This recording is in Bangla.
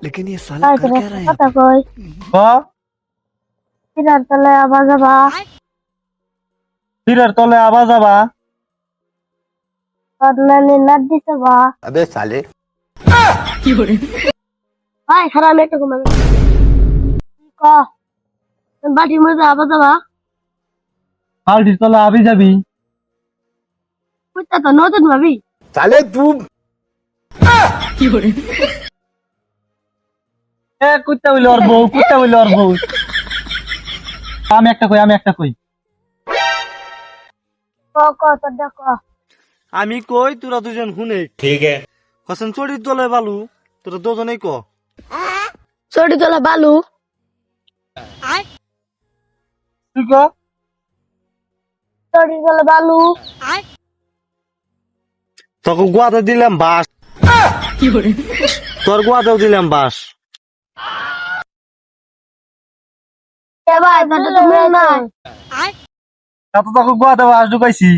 लेकिन ये साला कर क्या रहा है কথা কই ক সিরার তলে আবার যাবা তীরের তলে আবার যাবা নানি লাদ দিতে বা अबे साले ভাই খারাপ একটা ঘুমাবে ক বাড়ির মধ্যে আবার যাবা বালতির তলে আবি যাবি বুঝতে তো নতুন ভাবি साले तू এ কুত্তা হইলো আর বউ কুত্তা হইলো আর বউ আমি একটা কই ক ক তোর দেখ আমি কই তোরা দুজন শুনে ठीक है কসন চড়ির তলে বালু তোরা দুজনেই ক চড়ি তোলা বালু তুই ক চড়ি তোলা বালু তোকে গুয়াতে দিলাম বাস তোর গুয়াতেও দিলাম বাস এ ভাই তোর তো মেল নাই তা তো তোকে গুয়াতে বাস ঢুকাইছি